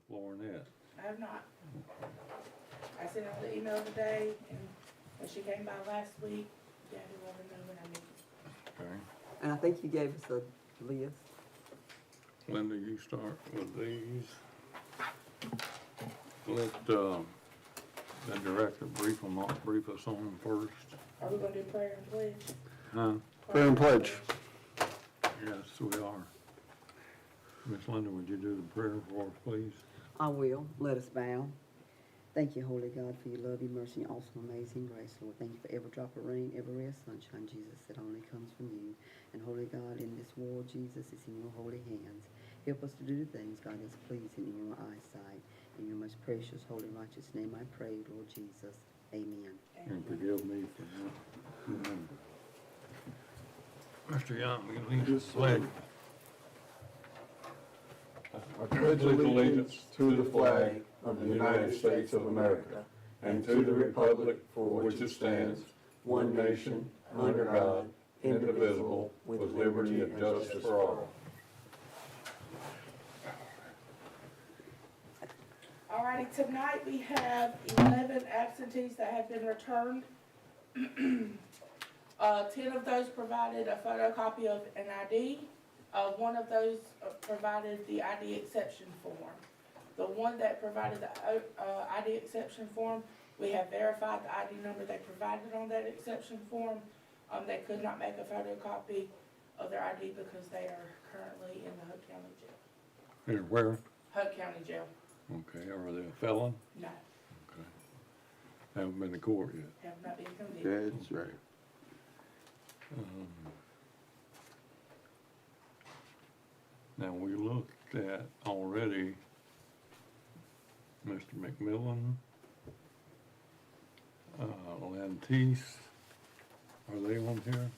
with Laurinette? I have not. I sent out the email today, and when she came by last week, Daddy let her know when I meet. Okay. And I think you gave us a list. Linda, you start with these. Let, the director brief us on them first. Are we gonna do prayer and pledge? Huh? Prayer and pledge. Yes, we are. Miss Linda, would you do the prayer for us, please? I will. Let us bow. Thank you, Holy God, for your love, your mercy, and awesome, amazing grace, Lord. Thank you for every drop of rain, every ray of sunshine, Jesus, that only comes from you. And Holy God, in this world, Jesus, is in your holy hands. Help us to do the things, God, that's pleasing in your eyesight. In your most precious, holy, righteous name I pray, Lord Jesus. Amen. And forgive me for not remembering. Mr. Young, will you lead us pledge? I pledge allegiance to the flag of the United States of America and to the republic for which it stands, one nation, under God, indivisible, with liberty and justice for all. Alrighty, tonight we have 11 absentees that have been returned. 10 of those provided a photocopy of an ID. One of those provided the ID exception form. The one that provided the ID exception form, we have verified the ID number they provided on that exception form. They could not make a photocopy of their ID because they are currently in the Hoke County Jail. Here, where? Hoke County Jail. Okay, are they a felon? No, Okay. Haven't been to court yet. have not been convicted. That's right. Now, we looked at already Mr. McMillan, Lantis, are they on here?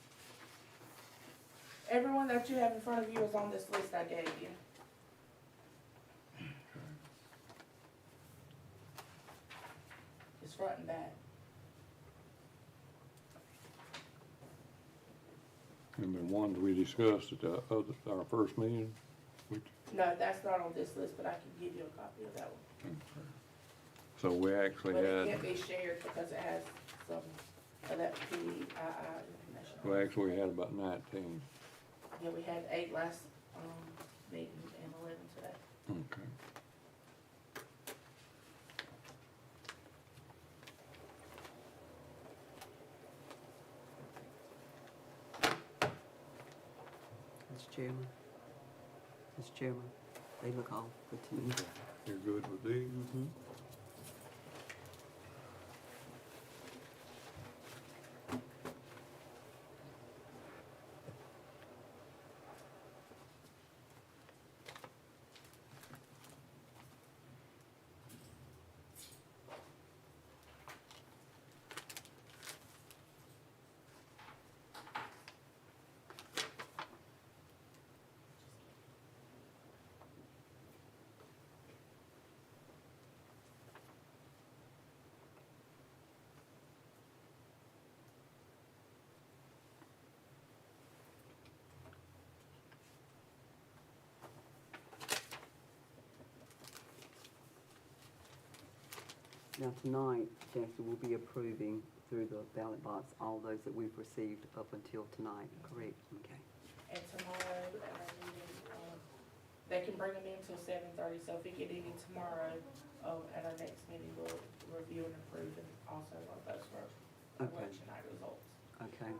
Everyone that you have in front of you is on this list I gave you. It's front and back. And the ones we discussed at our first meeting? No, that's not on this list, but I can give you a copy of that one. So we actually But it can't had, be shared because it has some of that PII information. we actually had about 19. Yeah, we had 8 last meeting and 11 today. Okay. Mr. Chairman. Mr. Chairman, they look all good to me. You're good with these? Now tonight, Jackie, we'll be approving through the ballot box all those that we've received up until tonight, correct? Okay. And tomorrow at our meeting, they can bring them in till 7:30, so if we get any tomorrow, at our next meeting, we'll review and approve and also vote for Okay. election night results. Okay.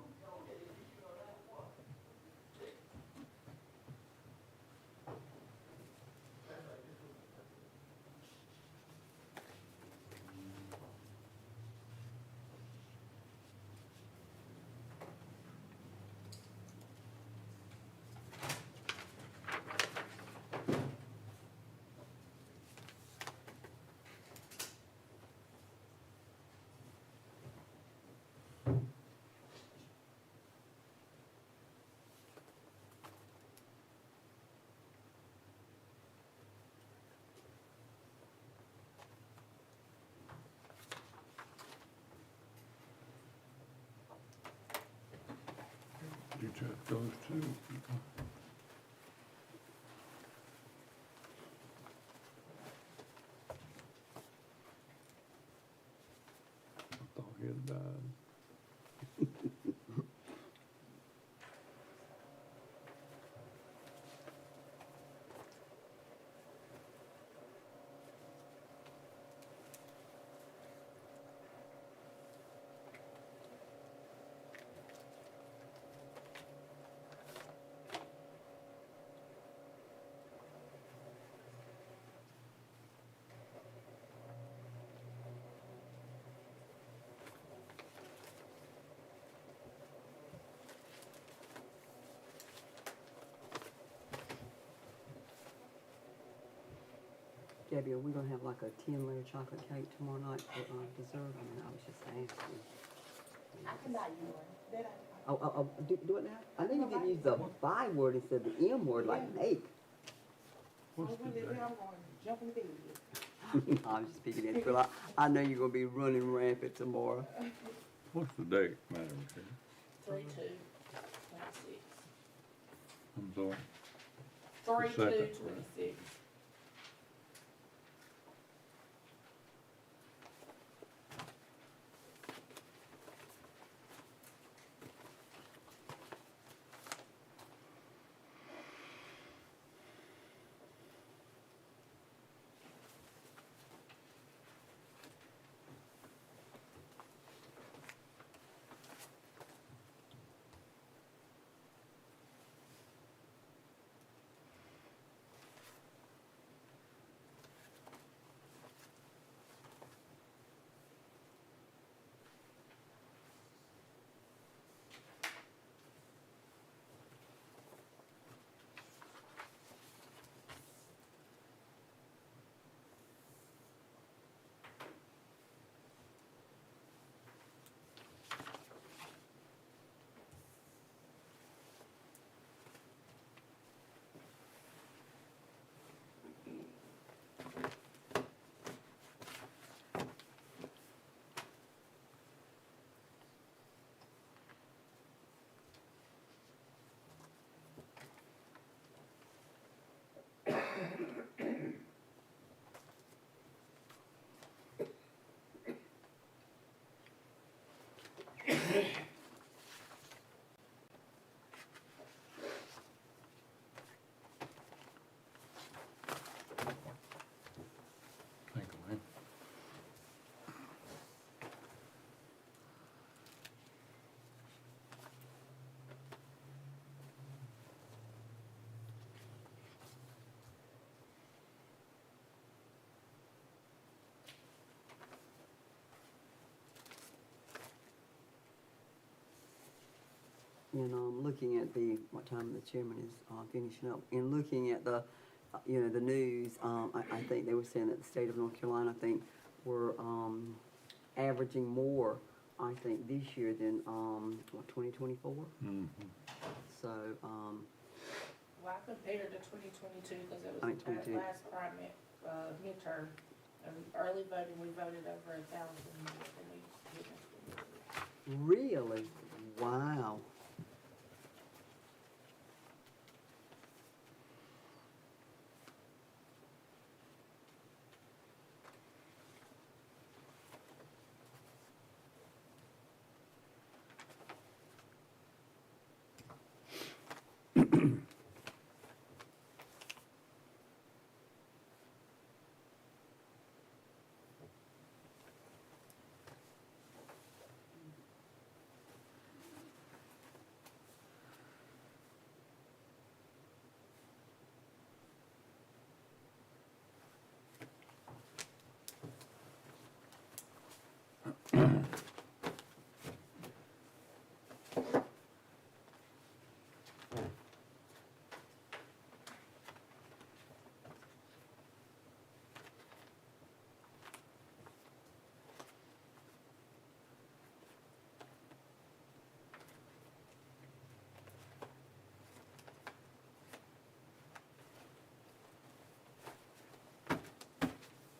You check those two. died. Gabby, are we gonna have like a 10-layer chocolate cake tomorrow night for dessert? I mean, I was just asking. I can buy you one. Then Do it now? I know you didn't use the Y word instead of the M word like make. What's the date? I'm going to jump in the bed. I'm just speaking in Phil. I know you're gonna be running rampant tomorrow. What's the date, Madam Chair? 3/2/26. I'm sorry. 3/2/26. Thank you, man. And looking at what time the chairman is finishing up, and looking at the, the news, I think they were saying that the state of North Carolina, I think, were averaging more, I think, this year than, 2024? Mm-hmm. So, Well, I compared to 2022 because it I was mean, the 22. last primary midterm. And early voting, we voted over 1,000 more than we did. really? Wow.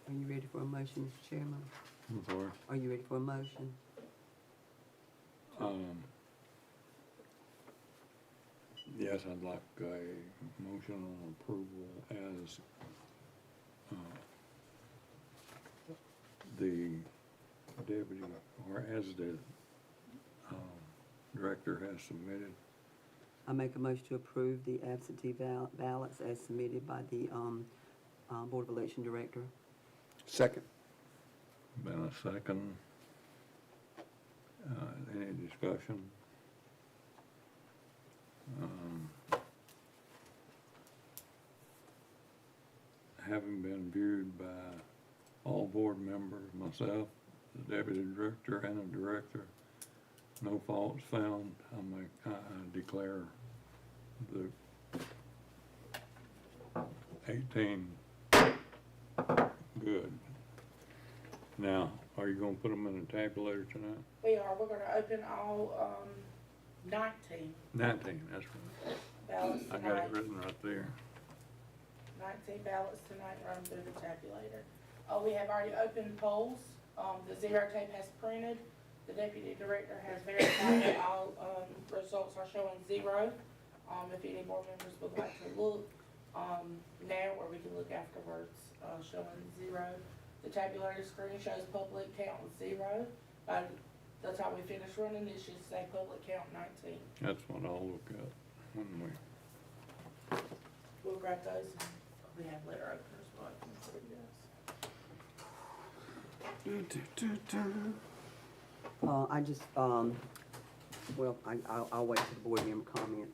Are you ready for a motion, Mr. Chairman? I'm sorry. Are you ready for a motion? Yes, I'd like a motion on approval as the deputy, or as the director has submitted. I make a motion to approve the absentee ballots as submitted by the Board of Election Director. Second. Been a second. Any discussion? Having been viewed by all board members, myself, the deputy director, and the director, no faults found, I declare the 18 good. Now, are you gonna put them in the tabulator tonight? We are, we're gonna open all, 19 19, that's right. ballots I got tonight. it written right there. 19 ballots tonight, run through the tabulator. We have already opened polls. The zero tape has printed. The deputy director has verified that all, results are showing 0. If any board members would like to look, now, or we can look afterwards, showing 0. The tabulator screen shows public count 0. By the time we finish running, it should say public count 19. That's what I'll look at when we, We'll grab those, and we have letter openers, but I can see this. I just, well, I'll wait for the board member comments.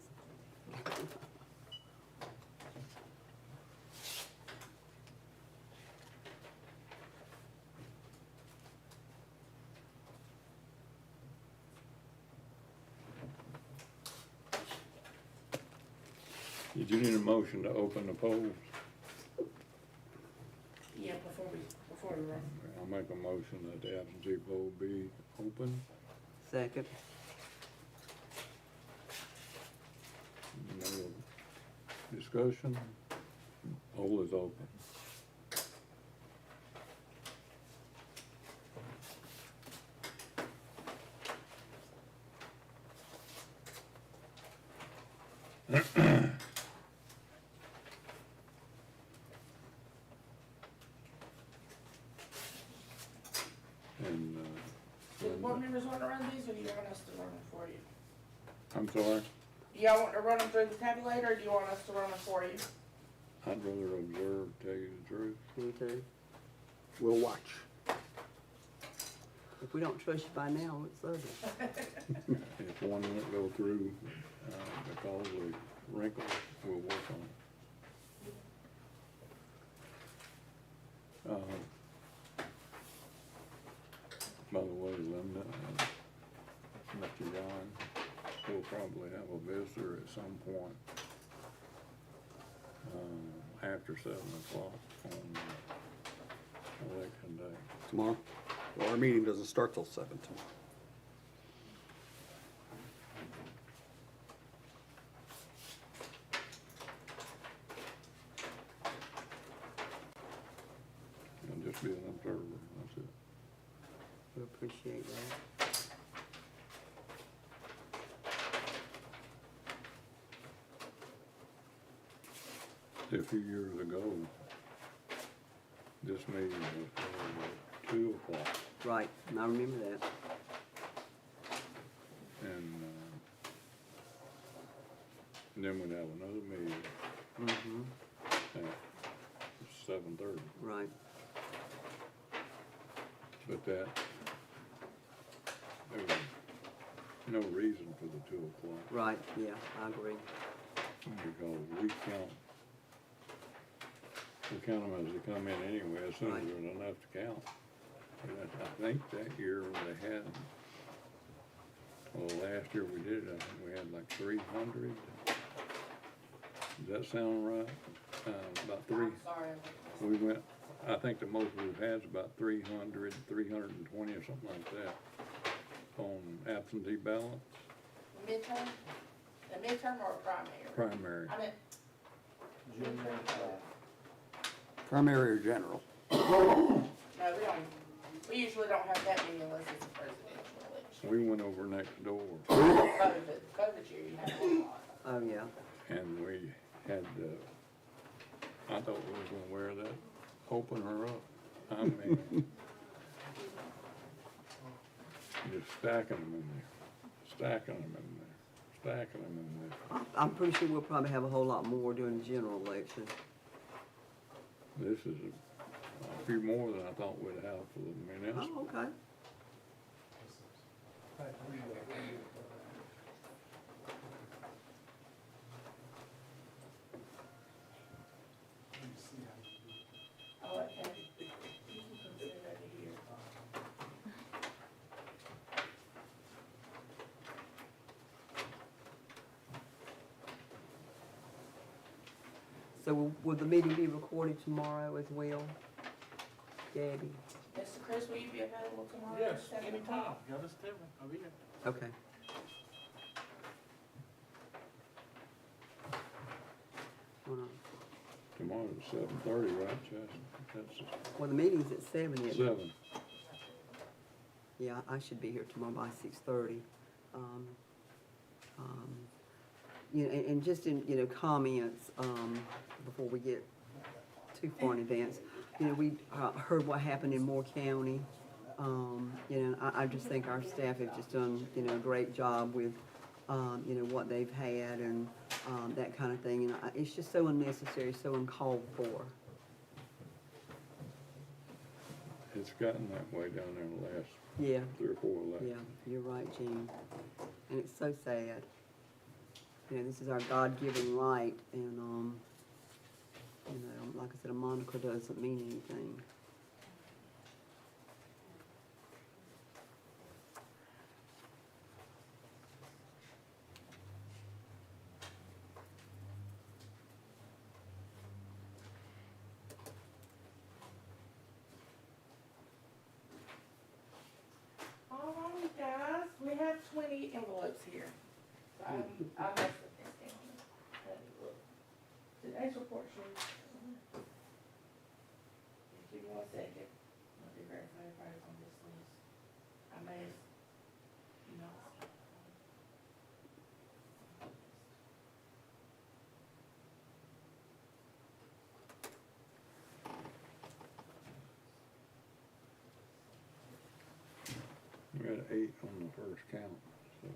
did you need a motion to open the polls? Yeah, before we run. I'll make a motion that the absentee poll be open. Second. No discussion. Poll is open. And, Do the board members want to run these, or do you want us to run them for you? I'm sorry, Do y'all want to run them through the tabulator, or do you want us to run them for you? I'd rather observe, tell you the truth. Me too. We'll watch. If we don't trust you by now, it's ugly. If one won't go through, because of wrinkles, we'll work on it. By the way, Linda, Mr. John, we'll probably have a visitor at some point, after 7 o'clock on election day. Tomorrow? Well, our meeting doesn't start till 7 tomorrow. I'll just be an observer, that's it. We appreciate that. A few years ago, this meeting was at 2 o'clock, Right, and I remember that. and then we'd have another meeting Mm-hmm. at 7:30. Right. But that, there was no reason for the 2 o'clock, Right, yeah, I agree. because we count them as they come in anyway, as soon as Right. there's enough to count. And I think that year they had, well, last year we did it, I think we had like 300. Does that sound right? About three, I'm sorry. we went, I think the most we've had is about 300, 320 or something like that on absentee ballots, Midterm? The midterm or primary? primary. I meant. Primary or general? No, we usually don't have that many unless it's a presidential election. We went over next door COVID year, you had a lot. Oh, yeah. and we had, I thought we was gonna wear that, open her up. I mean, just stacking them in there, stacking them in there, stacking them in there. I'm pretty sure we'll probably have a whole lot more during the general election. This is a few more than I thought we'd have for the municipal. Oh, okay. Oh, okay. You can consider that here. So will the meeting be recorded tomorrow as well? Gabby? Mr. Chris, will you be available tomorrow? Yes, at 7 anytime. o'clock? Y'all just tell me. I'll be here. Okay. Hold on. Tomorrow's at 7:30, right, Chester? Well, the meeting's at 7, That's isn't it? 7. Yeah, I should be here tomorrow by 6:30. You know, and just in, you know, comments, before we get too far in advance, you know, we heard what happened in Moore County. You know, I just think our staff have just done, you know, a great job with, you know, what they've had and, that kind of thing. And it's just so unnecessary, so uncalled for. It's gotten that way down there in the last Yeah, 3 or 4 yeah, elections. you're right, Gene. And it's so sad. You know, this is our God-given right, and, you know, like I said, a moniker doesn't mean anything. All right, guys, we have 20 envelopes here. So I must have this down. Let me look. Today's report shows. Give me 1 second. I'll be verify everybody's on this list. I may have, you know. We had 8 on the first count, so.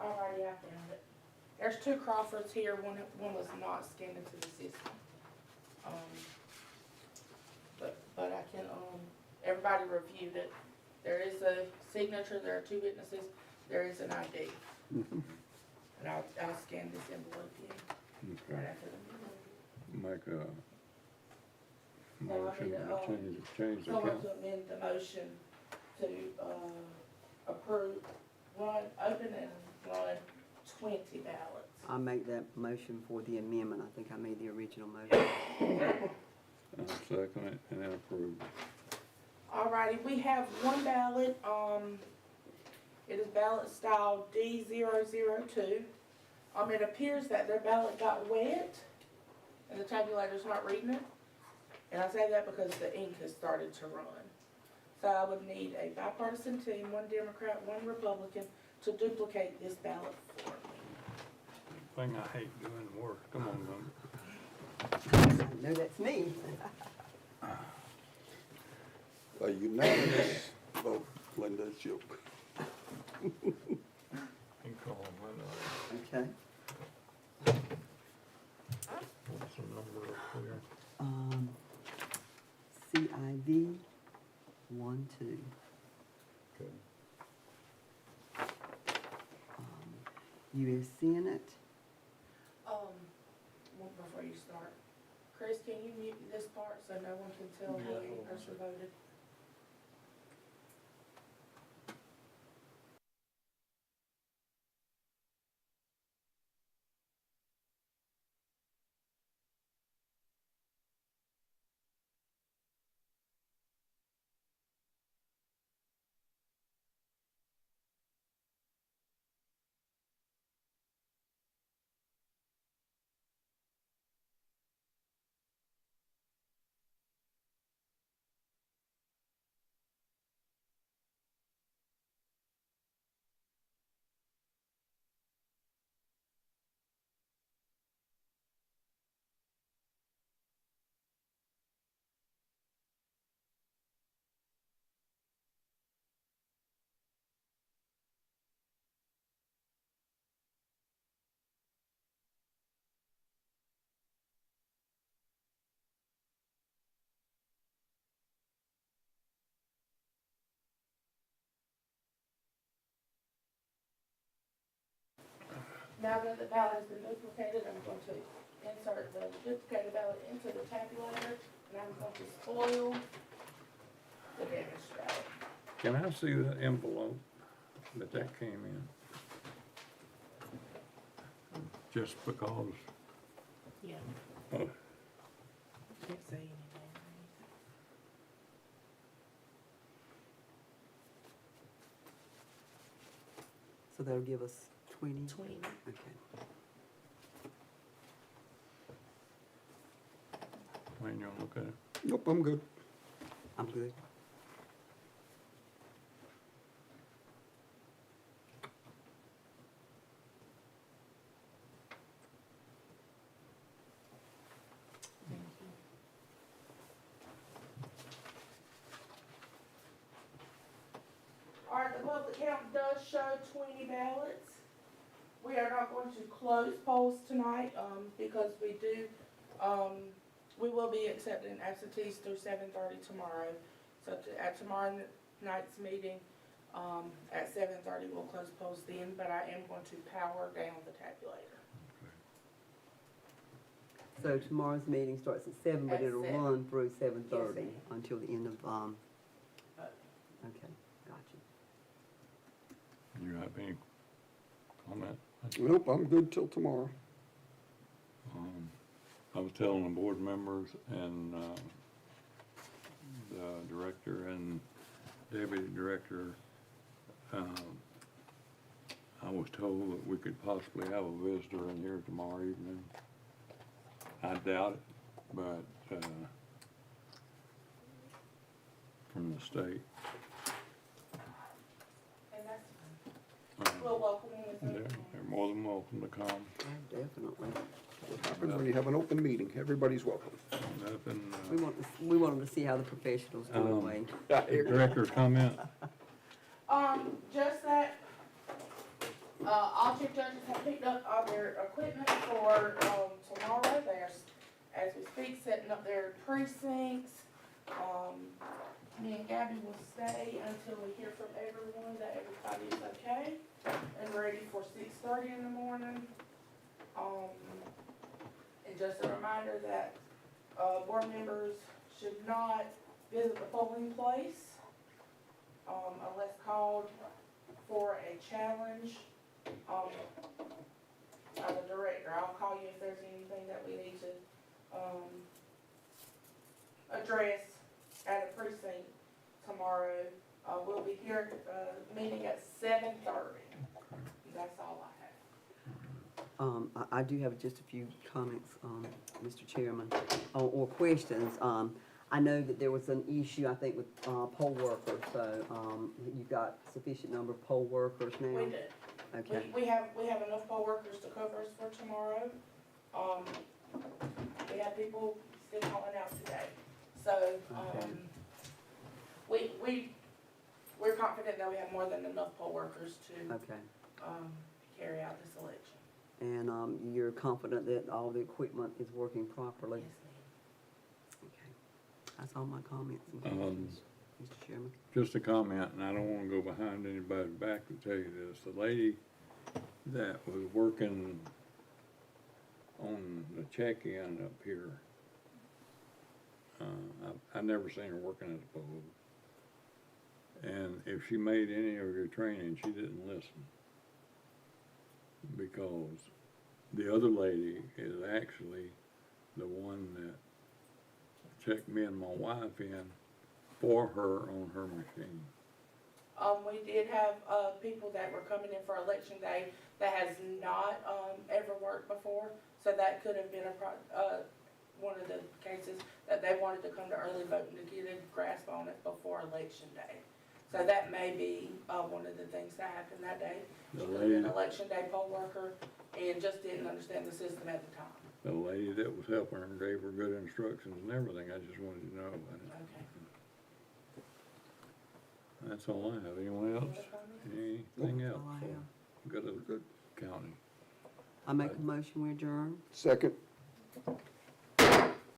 Alrighty, I found it. There's 2 Crawfords here, one was not scanned into the system. But I can, everybody reviewed it. There is a signature, there are 2 witnesses, there is an ID. Mm-hmm. And I'll scan this envelope in right Okay, after the meeting. make a No, I motion need to to, change the Someone count. to amend the motion to, approve, open and run 20 ballots. I make that motion for the amendment. I think I made the original motion. I'll second it and then approve it. Alrighty, we have 1 ballot, it is ballot style D002. It appears that their ballot got wet, and the tabulator's not reading it. And I say that because the ink has started to run. So I would need a bipartisan team, 1 Democrat, 1 Republican, to duplicate this ballot for me. Thing I hate doing work, come on, Linda. No, that's me. A unanimous vote, Linda, it's you. You call them, Okay. what's the number up there? CIV 12. Okay. U.S. Senate. Before you start, Chris, can you mute this part so no one can tell how any person voted? Now that the ballot has been duplicated, I'm going to insert the duplicated ballot into the tabulator, and I'm going to spoil the damaged ballot. Can I see the envelope that came in? Just because, Yeah. oh, Can't say anything. So that'll give us 20? 20. Okay. Wayne, you wanna look at it? Nope, I'm good. I'm good. All right, the public count does show 20 ballots. We are not going to close polls tonight, because we will be accepting absentees through 7:30 tomorrow. So at tomorrow night's meeting, at 7:30, we'll close polls then, but I am going to power down the tabulator. So tomorrow's meeting starts at 7, but At it'll 7. run through 7:30 Yes, ma'am. until the end of, Uh, okay, gotcha. You have any comment? Nope, I'm good till tomorrow. I was telling the board members and, the director and deputy director, I was told that we could possibly have a visitor in here tomorrow evening. I doubt it, but, from the state. And that's fine. We'll welcome them with They're, open they're more than welcome to come. Oh, definitely. What happens when you have an open meeting? Everybody's welcome. Nothing, We want them to see how the professionals do it, Wayne. director's comment? Just that, all chief judges have picked up all their equipment for, tomorrow. They're, as we speak, setting up their precincts. Me and Gabby will stay until we hear from everyone that everybody is okay and ready for 6:30 in the morning. And just a reminder that, board members should not visit the polling place, unless called for a challenge. I'm the director, I'll call you if there's anything that we need to, address at a precinct tomorrow. We'll be here, meeting at 7:30. That's all I have. I do have just a few comments, Mr. Chairman, or questions. I know that there was an issue, I think, with poll workers, so you've got sufficient number of poll workers now? We do. Okay, We have enough poll workers to cover us for tomorrow. We have people still calling out today. So, we're confident that we have more than enough poll workers to, okay. carry out this election. And you're confident that all the equipment is working properly? Yes, ma'am. Okay. That's all my comments and questions, Mr. Chairman. Just a comment, and I don't wanna go behind anybody's back to tell you this, the lady that was working on the check-in up here, I never seen her working at the poll. And if she made any of your training, she didn't listen. Because the other lady is actually the one that checked me and my wife in for her on her machine. We did have, people that were coming in for election day that has not, ever worked before. So that could have been one of the cases that they wanted to come to early voting to get a grasp on it before election day. So that may be, one of the things that happened that day. She could have been an election day poll worker and just didn't understand the system at the time. The lady that was helping her gave her good instructions and everything, I just wanted to know about it. Okay. That's all I have. Anyone else? Anything else? All I have. Good, good county. I make a motion, we adjourn. Second.